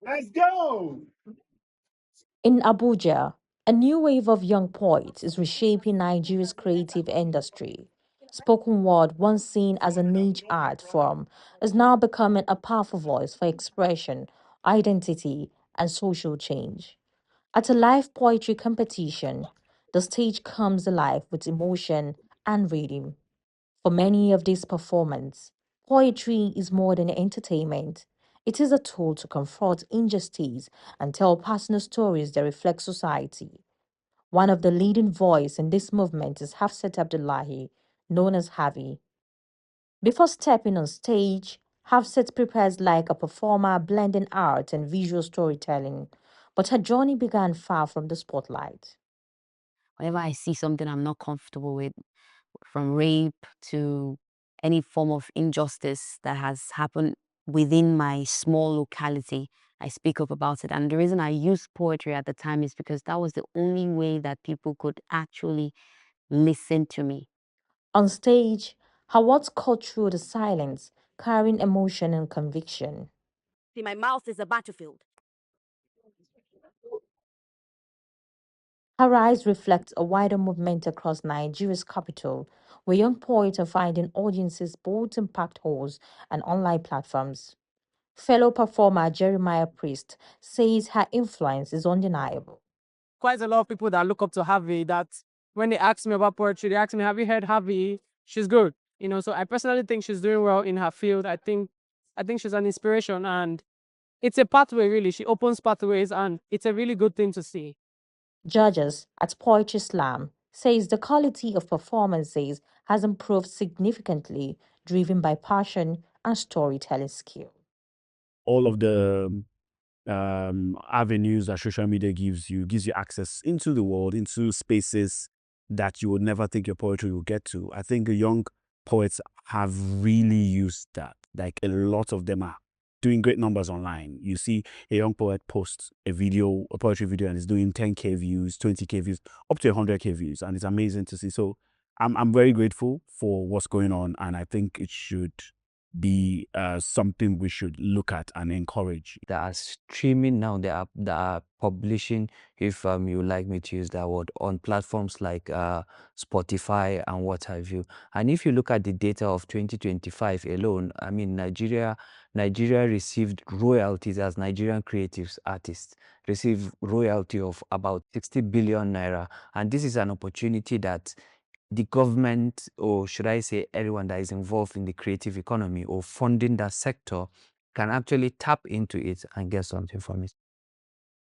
Let's go. In Abuja, a new wave of young poets is reshaping Nigeria's creative industry. Spoken word, once seen as a niche art form, is now becoming a powerful voice for expression, identity, and social change. At a live poetry competition, the stage comes alive with emotion and rhythm. For many of these performers, poetry is more than entertainment. It is a tool to confront injustice and tell personal stories that reflect society. One of the leading voices in this movement is Hafsat Abdullahi, known as Havi. Before stepping on stage, Hafsat prepares like a performer, blending art and visual storytelling. But her journey began far from the spotlight. Whenever I see something I'm not comfortable with, from rape to any form of injustice that has happened within my small locality, I speak up about it. And the reason I used poetry at the time is because that was the only way that people could actually listen to me. On stage, her words cut through the silence, carrying emotion and conviction. See, my mouth is a battlefield. Her rise reflects a wider movement across Nigeria's capital, where young poets are finding audiences both in packed halls and online platforms. Fellow performer Jeremiah Priest says her influence is undeniable. Quite a lot of people that look up to Harvey that when they ask me about poetry, they ask me, have you heard Harvey? She's good. So I personally think she's doing well in her field. I think she's an inspiration and it's a pathway really. She opens pathways and it's a really good thing to see. Judges at Poetry Slam says the quality of performances has improved significantly, driven by passion and storytelling skill. All of the avenues that social media gives you access into the world, into spaces that you would never think your poetry will get to. I think the young poets have really used that. Like a lot of them are doing great numbers online. You see a young poet post a video, a poetry video, and it's doing 10K views, 20K views, up to 100K views, and it's amazing to see. So I'm very grateful for what's going on, and I think it should be something we should look at and encourage. That are streaming now, that are publishing, if you like me to use that word, on platforms like Spotify and what have you. And if you look at the data of 2025 alone, I mean, Nigeria received royalties as Nigerian creatives artists, received royalty of about 60 billion naira. And this is an opportunity that the government, or should I say everyone that is involved in the creative economy or funding that sector, can actually tap into it and get something from it.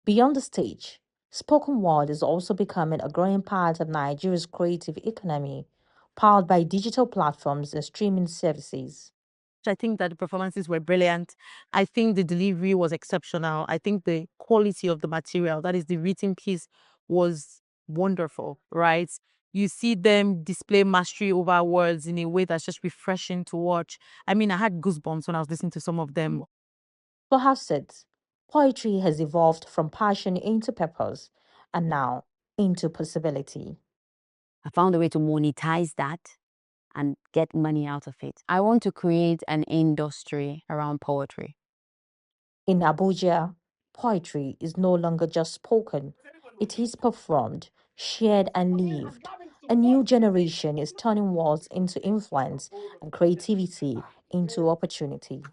Beyond the stage, spoken word is also becoming a growing part of Nigeria's creative economy, powered by digital platforms and streaming services. I think that the performances were brilliant. I think the delivery was exceptional. I think the quality of the material, that is the written piece, was wonderful, right? You see them display mastery over words in a way that's just refreshing to watch. I mean, I had goosebumps when I was listening to some of them. For Hafsid, poetry has evolved from passion into purpose and now into possibility. I found a way to monetize that and get money out of it. I want to create an industry around poetry. In Abuja, poetry is no longer just spoken, it is performed, shared, and lived. A new generation is turning words into influence and creativity into opportunity.